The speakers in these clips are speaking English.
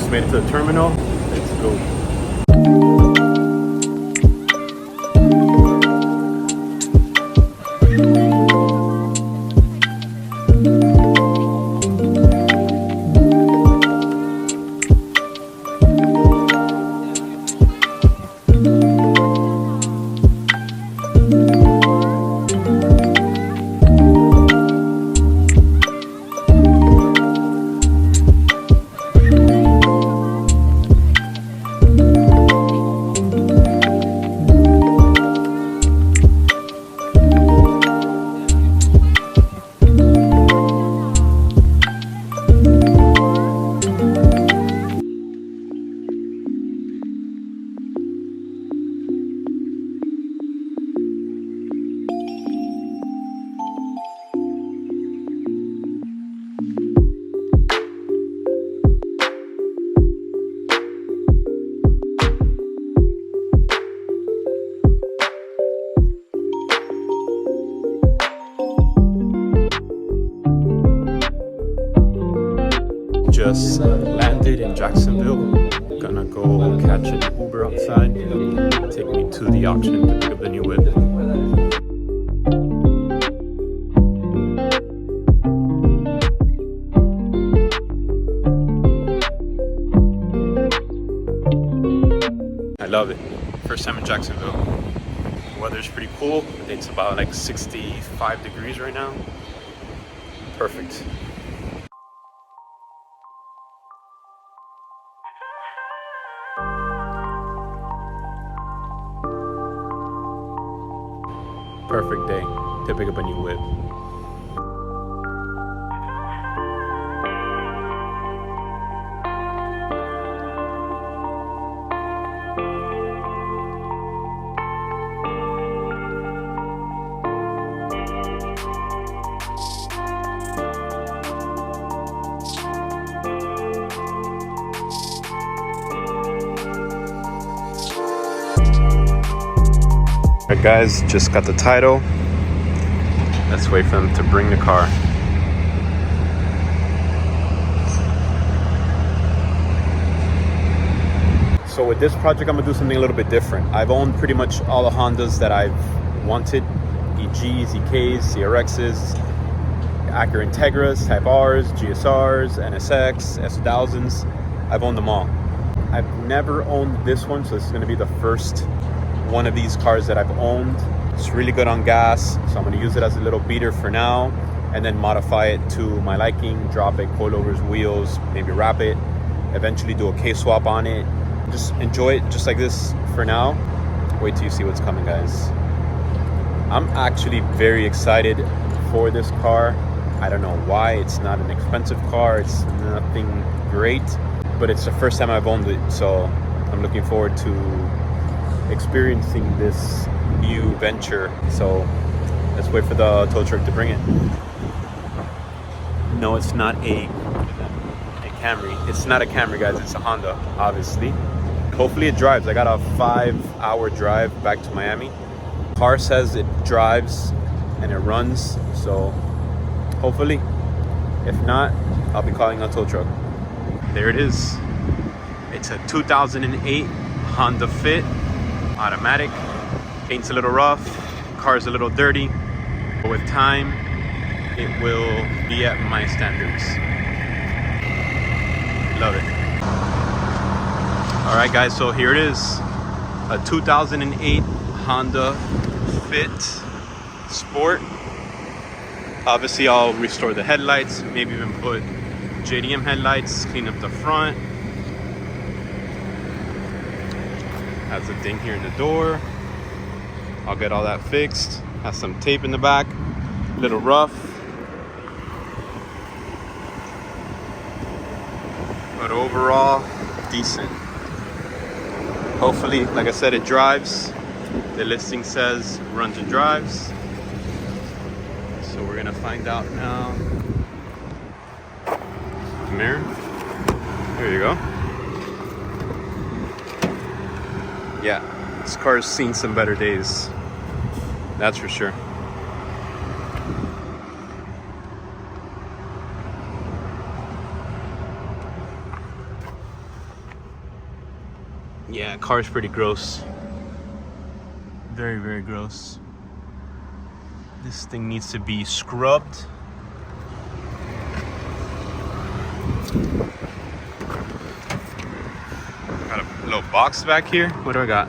just made it to the terminal. Let's go. Just landed in Jacksonville. Gonna go catch an Uber outside. Take me to the auction to pick up the new whip. I love it. First time in Jacksonville. The weather's pretty cool. It's about like 65 degrees right now. Perfect. Perfect day to pick up a new whip. Alright guys, just got the title. Let's wait for them to bring the car. So with this project, I'm gonna do something a little bit different. I've owned pretty much all the Hondas that I've wanted. EGs, EKs, CRXs, Acura Integras, Type Rs, GSRs, NSX, S1000s. I've owned them all. I've never owned this one, so this is gonna be the first one of these cars that I've owned. It's really good on gas, so I'm going to use it as a little beater for now and then modify it to my liking, drop it, coilovers, wheels, maybe wrap it, eventually do a K-swap on it. Just enjoy it just like this for now. Wait till you see what's coming, guys. I'm actually very excited for this car. I don't know why. It's not an expensive car. It's nothing great, but it's the first time I've owned it, so I'm looking forward to experiencing this new venture. So let's wait for the tow truck to bring it. No, it's not a Camry. It's not a Camry, guys. It's a Honda, obviously. Hopefully it drives. I got a 5-hour drive back to Miami. Car says it drives and it runs, so hopefully. If not, I'll be calling a tow truck. There it is. It's a 2008 Honda Fit. Automatic. Paint's a little rough, car's a little dirty, but with time it will be at my standards. Love it. Alright guys, so here it is, a 2008 Honda Fit Sport. Obviously I'll restore the headlights, maybe even put JDM headlights, clean up the front. Has a ding here in the door. I'll get all that fixed. Has some tape in the back, a little rough, but overall decent. Hopefully, like I said, it drives. The listing says runs and drives, so we're gonna find out now. Mirror, there you go. Yeah, this car's seen some better days, that's for sure. Yeah, car's pretty gross. Very, very gross. This thing needs to be scrubbed. Got a little box back here. What do I got?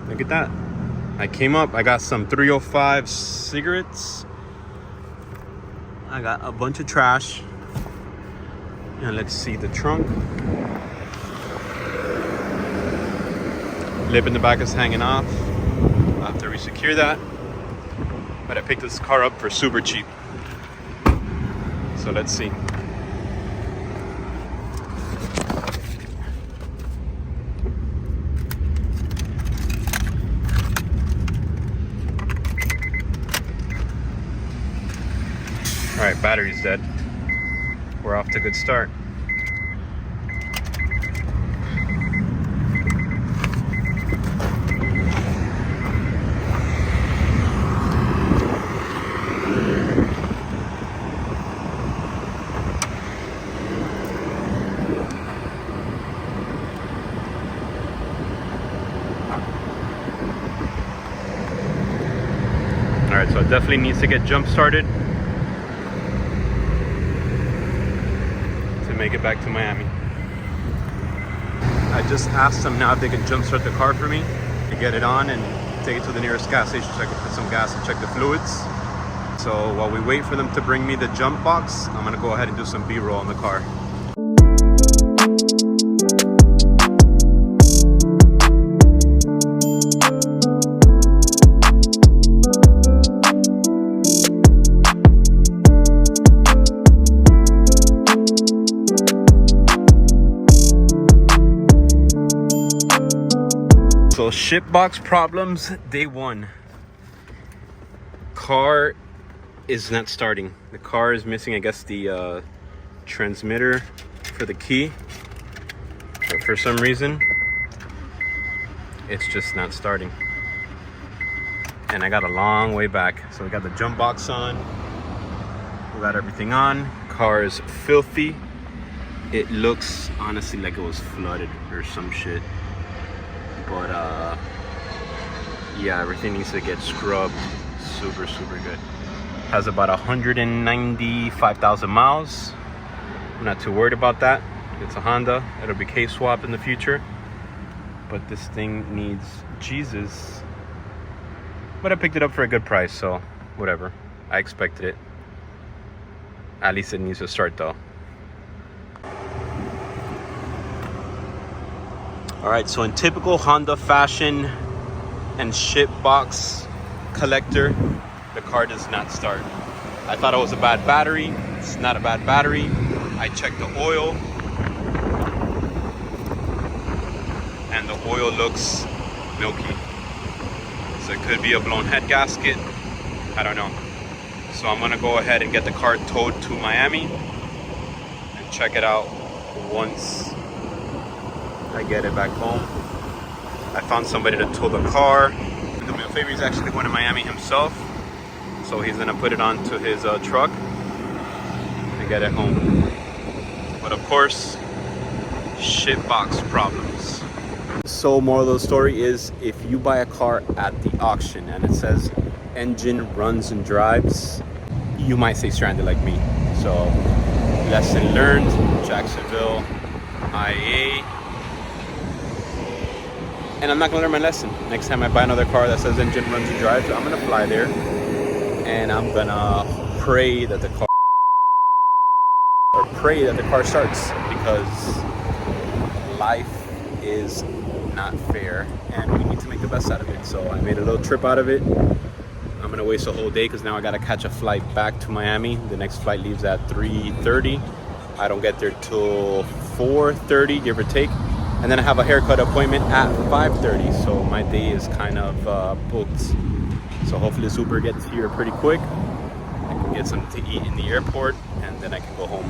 Look at that. I came up, I got some 305 cigarettes. I got a bunch of trash. And let's see the trunk. Lip in the back is hanging off. I'll have to resecure that. But I picked this car up for super cheap. So let's see. All right, battery's dead. We're off to a good start. All right, so it definitely needs to get jump started to make it back to Miami. I just asked them now if they can jump start the car for me to get it on and take it to the nearest gas station so I can put some gas and check the fluids. So while we wait for them to bring me the jump box, I'm gonna go ahead and do some B-roll on the car. So ship box problems, day one. Car is not starting. The car is missing, I guess, the transmitter for the key. But for some reason, it's just not starting. And I got a long way back. So we got the jump box on. We got everything on. Car is filthy. It looks honestly like it was flooded or some shit. But yeah, everything needs to get scrubbed. Super good. Has about 195,000 miles. I'm not too worried about that. It's a Honda. It'll be case swapped in the future. But this thing needs Jesus. But I picked it up for a good price, so whatever. I expected it. At least it needs to start though. All right, so in typical Honda fashion and ship box collector, the car does not start. I thought it was a bad battery. It's not a bad battery. I checked the oil, and the oil looks milky. So it could be a blown head gasket. I don't know. So I'm gonna go ahead and get the car towed to Miami and check it out once I get it back home. I found somebody to tow the car. Do me a favor, he's actually going to Miami himself. So he's gonna put it onto his truck and get it home. But of course, shit box problems. So moral of the story is, if you buy a car at the auction and it says engine runs and drives, you might stay stranded like me. So lesson learned, Jacksonville, IAA. And I'm not gonna learn my lesson. Next time I buy another car that says engine runs and drives, I'm gonna fly there and I'm gonna pray that the car starts, because life is not fair and we need to make the best out of it. So I made a little trip out of it. I'm gonna waste a whole day because now I gotta catch a flight back to Miami. The next flight leaves at 3:30. I don't get there till 4:30, give or take. And then I have a haircut appointment at 5:30, so my day is kind of booked. So hopefully the Uber gets here pretty quick. I can get something to eat in the airport, and then I can go home.